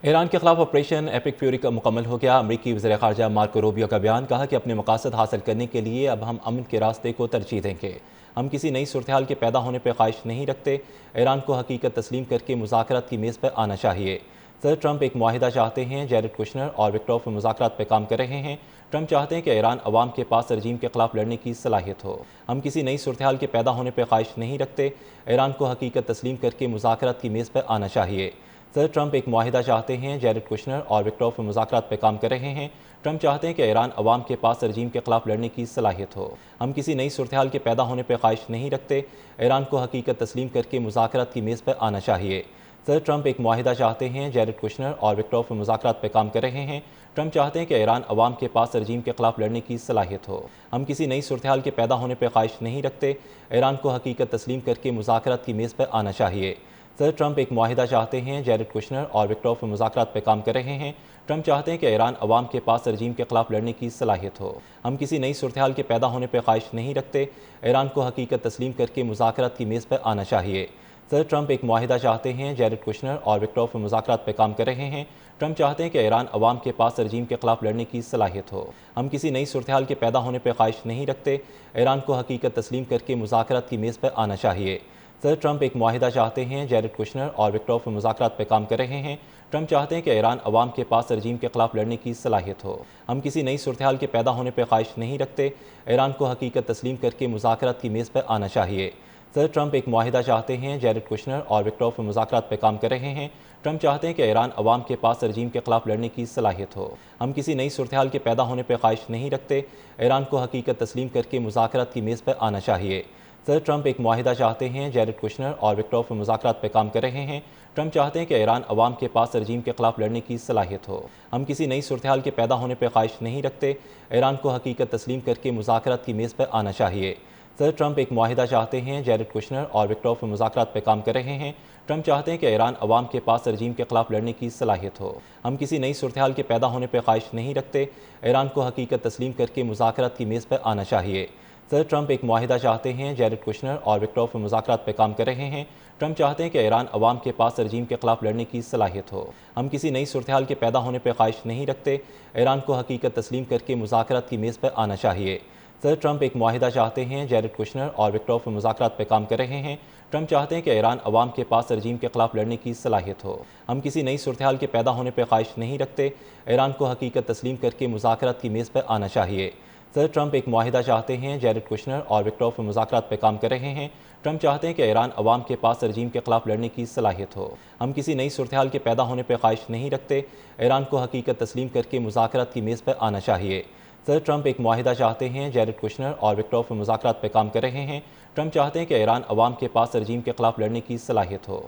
ایران کے خلاف operation epic fury کا مکمل ہو گیا۔ امریکی وزیر خارجہ مارکو روبیو کا بیان، کہا کہ اپنے مقاصد حاصل کرنے کے لیے اب ہم امن کے راستے کو ترجیح دیں گے۔ ہم کسی نئی صورتحال کے پیدا ہونے پہ خواہش نہیں رکھتے۔ ایران کو حقیقت تسلیم کر کے مذاکرات کی میز پر آنا چاہیے۔ صدر ٹرمپ ایک معاہدہ چاہتے ہیں۔ جیرڈ کوشنر اور وکٹروف مذاکرات پہ کام کر رہے ہیں۔ ٹرمپ چاہتے ہیں کہ ایران عوام کے پاس رجیم کے خلاف لڑنے کی صلاحیت ہو۔ ہم کسی نئی صورتحال کے پیدا ہونے پہ خواہش نہیں رکھتے۔ ایران کو حقیقت تسلیم کر کے مذاکرات کی میز پر آنا چاہیے۔ صدر ٹرمپ ایک معاہدہ چاہتے ہیں۔ جیرڈ کوشنر اور وکٹروف مذاکرات پہ کام کر رہے ہیں۔ ٹرمپ چاہتے ہیں کہ ایران عوام کے پاس رجیم کے خلاف لڑنے کی صلاحیت ہو۔ ہم کسی نئی صورتحال کے پیدا ہونے پہ خواہش نہیں رکھتے۔ ایران کو حقیقت تسلیم کر کے مذاکرات کی میز پر آنا چاہیے۔ صدر ٹرمپ ایک معاہدہ چاہتے ہیں۔ جیرڈ کوشنر اور وکٹروف مذاکرات پہ کام کر رہے ہیں۔ ٹرمپ چاہتے ہیں کہ ایران عوام کے پاس رجیم کے خلاف لڑنے کی صلاحیت ہو۔ ہم کسی نئی صورتحال کے پیدا ہونے پہ خواہش نہیں رکھتے۔ ایران کو حقیقت تسلیم کر کے مذاکرات کی میز پر آنا چاہیے۔ صدر ٹرمپ ایک معاہدہ چاہتے ہیں۔ جیرڈ کوشنر اور وکٹروف مذاکرات پہ کام کر رہے ہیں۔ ٹرمپ چاہتے ہیں کہ ایران عوام کے پاس رجیم کے خلاف لڑنے کی صلاحیت ہو۔ ہم کسی نئی صورتحال کے پیدا ہونے پہ خواہش نہیں رکھتے۔ ایران کو حقیقت تسلیم کر کے مذاکرات کی میز پر آنا چاہیے۔ صدر ٹرمپ ایک معاہدہ چاہتے ہیں۔ جیرڈ کوشنر اور وکٹروف مذاکرات پہ کام کر رہے ہیں۔ ٹرمپ چاہتے ہیں کہ ایران عوام کے پاس رجیم کے خلاف لڑنے کی صلاحیت ہو۔ ہم کسی نئی صورتحال کے پیدا ہونے پہ خواہش نہیں رکھتے۔ ایران کو حقیقت تسلیم کر کے مذاکرات کی میز پر آنا چاہیے۔ صدر ٹرمپ ایک معاہدہ چاہتے ہیں۔ جیرڈ کوشنر اور وکٹروف مذاکرات پہ کام کر رہے ہیں۔ ٹرمپ چاہتے ہیں کہ ایران عوام کے پاس رجیم کے خلاف لڑنے کی صلاحیت ہو۔ ہم کسی نئی صورتحال کے پیدا ہونے پہ خواہش نہیں رکھتے۔ ایران کو حقیقت تسلیم کر کے مذاکرات کی میز پر آنا چاہیے۔ صدر ٹرمپ ایک معاہدہ چاہتے ہیں۔ جیرڈ کوشنر اور وکٹروف مذاکرات پہ کام کر رہے ہیں۔ ٹرمپ چاہتے ہیں کہ ایران عوام کے پاس رجیم کے خلاف لڑنے کی صلاحیت ہو۔ ہم کسی نئی صورتحال کے پیدا ہونے پہ خواہش نہیں رکھتے۔ ایران کو حقیقت تسلیم کر کے مذاکرات کی میز پر آنا چاہیے۔ صدر ٹرمپ ایک معاہدہ چاہتے ہیں۔ جیرڈ کوشنر اور وکٹروف مذاکرات پہ کام کر رہے ہیں۔ ٹرمپ چاہتے ہیں کہ ایران عوام کے پاس رجیم کے خلاف لڑنے کی صلاحیت ہو۔ ہم کسی نئی صورتحال کے پیدا ہونے پہ خواہش نہیں رکھتے۔ ایران کو حقیقت تسلیم کر کے مذاکرات کی میز پر آنا چاہیے۔ صدر ٹرمپ ایک معاہدہ چاہتے ہیں۔ جیرڈ کوشنر اور وکٹروف مذاکرات پہ کام کر رہے ہیں۔ ٹرمپ چاہتے ہیں کہ ایران عوام کے پاس رجیم کے خلاف لڑنے کی صلاحیت ہو۔ ہم کسی نئی صورتحال کے پیدا ہونے پہ خواہش نہیں رکھتے۔ ایران کو حقیقت تسلیم کر کے مذاکرات کی میز پر آنا چاہیے۔ صدر ٹرمپ ایک معاہدہ چاہتے ہیں۔ جیرڈ کوشنر اور وکٹروف مذاکرات پہ کام کر رہے ہیں۔ ٹرمپ چاہتے ہیں کہ ایران عوام کے پاس رجیم کے خلاف لڑنے کی صلاحیت ہو۔ ہم کسی نئی صورتحال کے پیدا ہونے پہ خواہش نہیں رکھتے۔ ایران کو حقیقت تسلیم کر کے مذاکرات کی میز پر آنا چاہیے۔ صدر ٹرمپ ایک معاہدہ چاہتے ہیں۔ جیرڈ کوشنر اور وکٹروف مذاکرات پہ کام کر رہے ہیں۔ ٹرمپ چاہتے ہیں کہ ایران عوام کے پاس رجیم کے خلاف لڑنے کی صلاحیت ہو۔ ہم کسی نئی صورتحال کے پیدا ہونے پہ خواہش نہیں رکھتے۔ ایران کو حقیقت تسلیم کر کے مذاکرات کی میز پر آنا چاہیے۔ صدر ٹرمپ ایک معاہدہ چاہتے ہیں۔ جیرڈ کوشنر اور وکٹروف مذاکرات پہ کام کر رہے ہیں۔ ٹرمپ چاہتے ہیں کہ ایران عوام کے پاس رجیم کے خلاف لڑنے کی صلاحیت ہو۔ ہم کسی نئی صورتحال کے پیدا ہونے پہ خواہش نہیں رکھتے۔ ایران کو حقیقت تسلیم کر کے مذاکرات کی میز پر آنا چاہیے۔ صدر ٹرمپ ایک معاہدہ چاہتے ہیں۔ جیرڈ کوشنر اور وکٹروف مذاکرات پہ کام کر رہے ہیں۔ ٹرمپ چاہتے ہیں کہ ایران عوام کے پاس رجیم کے خلاف لڑنے کی صلاحیت ہو۔